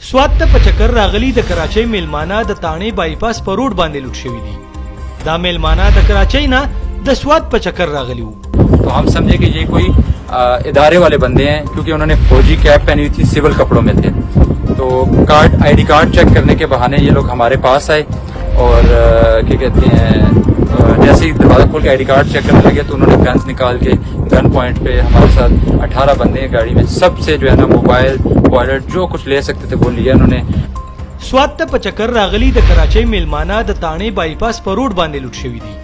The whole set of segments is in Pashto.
سوات ته په چکر راغلي د کراچۍ میلمانه د تانې بایپاس په روډ باندې لوټ شوي دي. دا میلمانه د کراچۍ نه د سوات په چکر راغلي وو. तो हम समझे कि ये कोई इदारे वाले बंदे हैं, क्योंकि उन्होंने फौजी कैप पहनी हुई थी, सिविल कपड़ों में थे. तो कार्ड आईडी कार्ड चेक करने के बहाने ये लोग हमारे पास आए और क्या कहते हैं, जैसे ही दरवाजा खोल के आईडी कार्ड चेक करने लगे तो उन्होंने गन्स निकाल के गन पॉइंट पे हमारे साथ 18 बंदे हैं गाड़ी में. सबसे जो है ना मोबाइल वॉलेट जो कुछ ले सकते थे वो लिया उन्होंने. سوات ته په چکر راغلي د کراچۍ میلمانه د تانې بایپاس په روډ باندې لوټ شوي دي.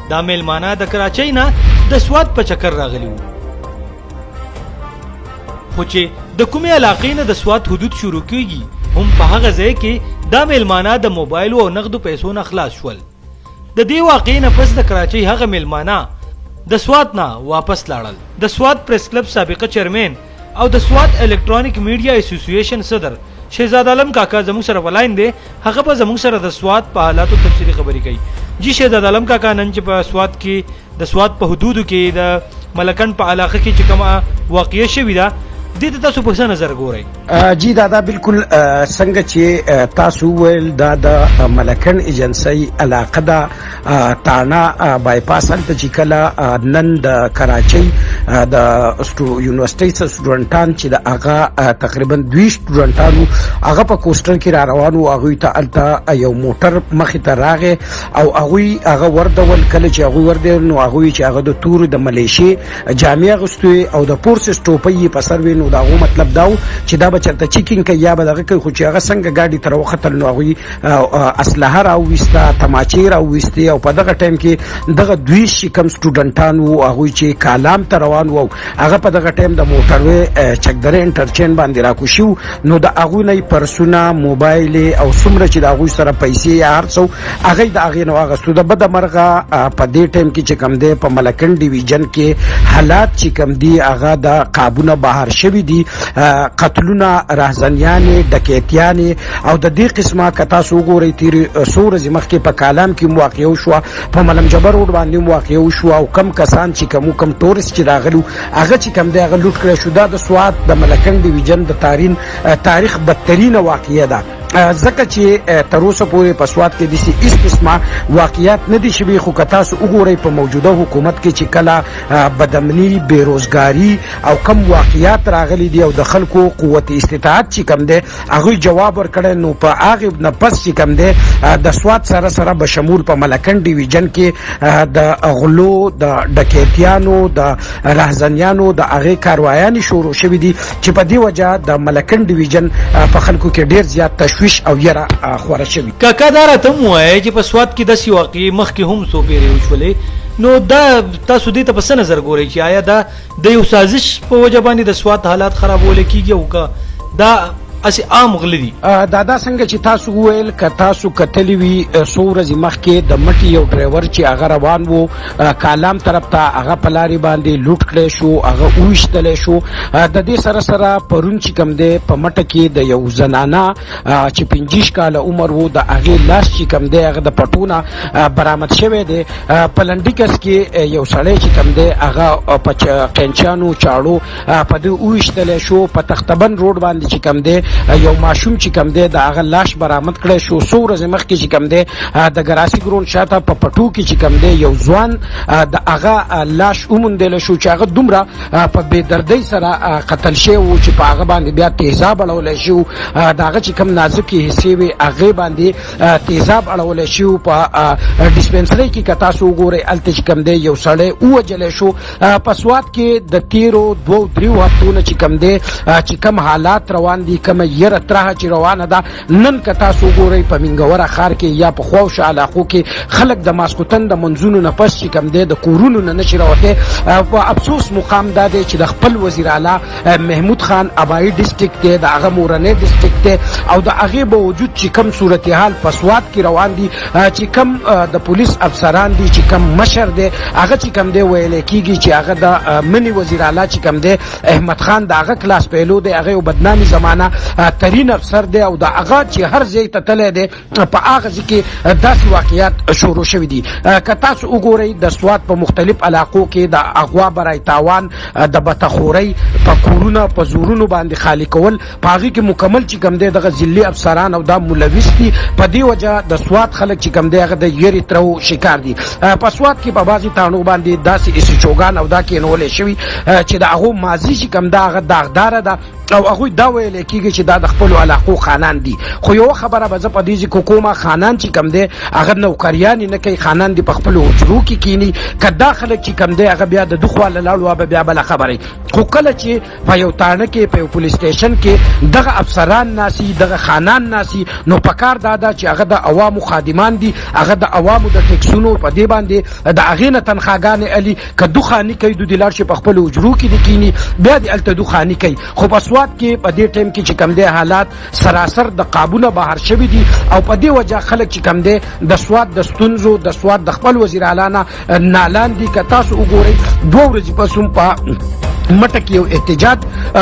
دا میلمانه د کراچۍ نه د سوات په چکر راغلي وو. خو چې د کومې علاقې نه د سوات حدود شروع کیږي هم په هغه ځای کې دا میلمانه د موبایل او نغدو پیسو نه خلاص شول. د دې واقعې نه پس د کراچۍ هغه میلمانه د سوات نه واپس لاړل. د سوات پریس کلب سابقه چیرمن او د سوات الکترونیک میډیا اسوسییشن صدر شهزاد عالم کاکا زموږ سره ولاین دی. هغه په زموږ سره د سوات په حالاتو تفصیلي خبرې کوي. جی شهزاد عالم کاکا, نن چې په سوات کې د سوات په حدودو کې د ملکن په علاقه کې چې کومه واقعه شوې ده دې ته تاسو په څه نظر ګورئ؟ جی دادا بالکل څنګه چې تاسو ویل دا د ملکن ایجنسی علاقه ده تانا بایپاس هلته چې کله نن د کراچۍ د یونیورسټۍ سټوډنټان چې د هغه تقریبا 2 سټوډنټانو هغه په کوسټر کې را روانو, هغوی ته هلته یو موټر مخې ته راغی او هغوی هغه وردول. کله چې هغوی وردول نو هغوی چې هغه د تورو د ملیشې جامې اغوستې او د پورسس ټوپۍ یې په سر وې, نو د هغو مطلب دا و چې دا به چېرته چیکینګ کوي یا به دغه کوي. خو چې هغه څنګه ګاډي ته راوختل نو هغوی اسلحه راوویسته, تماچې راوویستې او په دغه ټایم کې دغه 2 چې کوم سټوډنټان وو هغوی چې کالام ته روان وو هغه په دغه ټایم د موټروې چکدرې انټرچینج باندې راکوشي وو. نو د هغوی نه پرسونه, موبایل او څومره چې د هغوی سره پیسې یا هر څه هغه د هغې نه واخیستو. د بده مرغه په دې ټایم کې چې کوم دی په ملکن ډیویژن کې حالات چې کوم دي هغه د قابونه بهر شوي دي. قتلونه, رهزنیانې, ډکیتیانې او د دې قسمه که تاسو وګورئ تېرې څو ورځې مخکې په کالام کې واقعه وشوه, په ملم جبر روډ باندې واقعه وشوه او کم کسان چې کوم ټورست چې راغلو هغه چې کوم دی هغه لوټ کړی شو. دا د سوات د ملکن ډیویژن د تاریخ بدترینه واقعه ده, ځکه چې تر اوسه پورې په سوات کې داسې هېڅ قسمه واقعیات نه دي شوي. خو که تاسو وګورئ په موجوده حکومت کې چې کله بدامني, بېروزګاري او کم واقعیات راغلي دي او د خلکو قوت استطاعت چې کم دی هغوی جواب ورکړی, نو په هغې نه پس چې کم دی د سوات سره سره بشمول په ملکن ډیویژن کې د غلو, د ډکیتیانو, د رهزنیانو د هغې کاروایانې شروع شوي دي چې په دې وجه د ملکن ډیویژن په خلکو کې ډېر زیات تشویش او یره خوره شوي. کاکا دا راته هم ووایه چې په سوات کې داسې واقعې مخکې هم څو پیرې وشولې, نو دا تاسو دې ته په څه نظر ګورئ چې آیا دا د یو سازش په وجه باندې د سوات حالات خرابولی کېږي او که دا اسې عام غله دي؟ دا څنګه چې تاسو وویل که تاسو کتلی وي څو ورځې مخکې د مټي یو ډرایور چې هغه روان و کالام طرف ته هغه په لارې باندې لوټ کړی شو, هغه وویشتلی شو. د دې سره سره پرون چې کوم دی په مټه کې د یو زنانه چې 25 کاله عمر و د هغې لاس چې کوم دی هغه د پټونه برآمد شوی دی. په لنډیکس کې یو سړی چې کوم دی هغه په قینچیانو چاړو په دې وویشتلی شو. په تختبند روډ باندې چې کوم دی یو ماشوم چې کوم دی د هغه لاش برآمد کړی شو. څو ورځې مخکې چې کوم دی د ګراسي ګروند شاته په پټو کې چې کوم دی یو ځوان د هغه لاش وموندلی شو چې هغه دومره په بېدردۍ سره قتل شوی و چې په هغه باندې بیا تیزاب اړولی شي و. د هغه چې کوم نازکې حصې وې هغې باندې تیزاب اړولی شي و. په ډسپنسرۍ کې که تاسو وګورئ هلته چې کوم دی یو سړی ووژلی شو. په سوات کې د تېرو 2-3 هفتو نه چې کوم دی چې کوم حالات روان دي, کومه یره ترهه چې روانه ده, نن که تاسو وګورئ په منګوره ښار کې یا په خواوشا علاقو کې خلک د ماسخوتن د منځونو نه پس چې کوم دی د کورونو نه نشي راوتی. په افسوس مقام دا دی چې د خپل وزیر اعلی محمود خان ابایي ډسټرکټ دی, د هغه مورنۍ ډسټرکټ دی او د هغې باوجود چې کوم صورتحال په سوات کې روان دي, چې کوم د پولیس افسران دي, چې کوم مشر دی هغه چې کوم دی ویلی کېږي چې هغه د منی وزیر اعلی چې کوم دی احمد خان د هغه کلاس پیلو دی, هغه یو بدنامي زمانه ترین افسر دی او د هغه چې هر ځای ته تللی دی په هغه ځای کې داسې واقعیات شروع شوي دي. که تاسو وګورئ د سوات په مختلف علاقو کې د اغوا برای تاوان د بتخورۍ په کورونه په زورونو باندې خالی کول په هغې کې مکمل چې کوم دی دغه ضلعي افسران او دا ملوث دي. په دې وجه د سوات خلک چې کوم دی هغه د یرې ترو شکار دي. په سوات کې په بعضې تاڼو باندې داسې اسچوګان او دا کېنولی شوي چې د هغو ماضي چې کوم ده هغه داغداره ده او هغوی دا ویلی کېږي چې دا د خپلو علاقو خانان دي. خو یوه خبره به زه په دې ځای کې کومه خانان چې کوم دی هغه نوکریانې نه کوي، خانان دي په خپلو حجرو کې کینی. که دا خلک چې کوم دی هغه بیا د دوه خوا له لاړو به بیا بله خبره. خو کله چې په یو تاڼه کې په یو پولیس سټیشن کې دغه افسران ناسي دغه خانان ناسي نو پکار دا ده چې هغه د عوامو خادمان دي، هغه د عوامو د ټکسونو په دې باندې د هغې نه تنخواګانې الي. که دوخاني کوي دو دې لاړ شي په خپلو حجرو کې دې کینی بیا دې هلته دوخاني کوي. خو په سوات کې په دې ټایم کې چې کوم دی حالات سراسر د قابونه بهر شوي دي او په دې وجه خلک چې کوم دی د سوات د ستونزو د سوات د خپل وزیر اعلی نه نالان دي. که تاسو وګورئ 2 ورځې پس هم په مټه کې یو احتجاج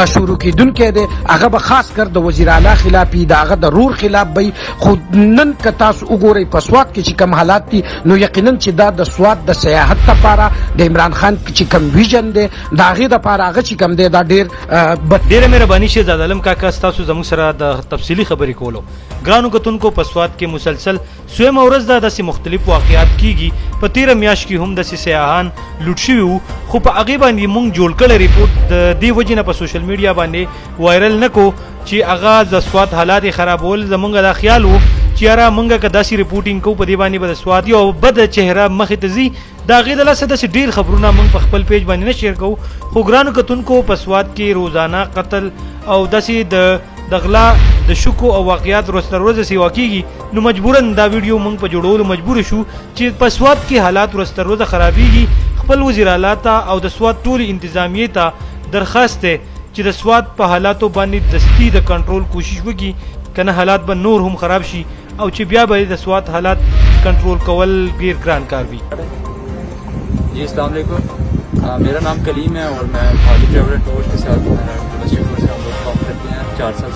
شروع کیدونکی دی، هغه به خاص کر د وزیر اعلی خلاف وي، د هغه د رور خلاف وي. خو نن که تاسو وګورئ په سوات کې چې کوم حالات دي نو یقینا چې دا د سوات د سیاحت لپاره د عمران خان چې کوم ویژن دی د هغې دپاره هغه چې کوم دی دا ډېره مهرباني شهزاد عالم کاکا ستاسو زموږ سره د تفصیلي خبرې کولو. ګرانو کتونکو په سوات کې مسلسل سویمه ورځ ده داسې مختلف واقعات کیږي. په تېره میاشت کې هم داسې سیاحان لوټ شوي وو، خو په هغې باندې موږ جوړ کړی ریپورټ د دې وجې نه په سوشل میډیا باندې وایرل نه کو چې هغه د سوات حالات یې خرابول. زمونږ دا خیال و چې یاره مونږ که داسې ریپورټینګ کوو په دې باندې به د سوات یو بده چهره مخې ته ځي. د هغې د لاسه داسې ډېر خبرونه موږ په خپل پیج باندې نه شیر کوو. خو ګرانو کتونکو په سوات کې روزانه قتل او داسې د غلا د شکو او واقعیات ورځ تر ورځې سیوا کېږي نو مجبوراً دا ویډیو موږ په جوړولو مجبور شو چې په سوات کې حالات ورځ تر ورځه خرابېږي. خپل وزیر اعلی ته او د سوات ټولې انتظامیې ته درخواست دی چې د سوات په حالاتو باندې دستي د کنټرول کوشش وکړي، کنه حالات به نور هم خراب شي او چې بیا به د سوات حالات کنټرول کول ډیر ګران کار وي. जी अस्सलाम वालेकुम, मेरा नाम कलीम है और मैं भाली ट्रैवल टूर्स के साथ डोमेस्टिक टूर से हम लोग काम करते हैं 4 साल से.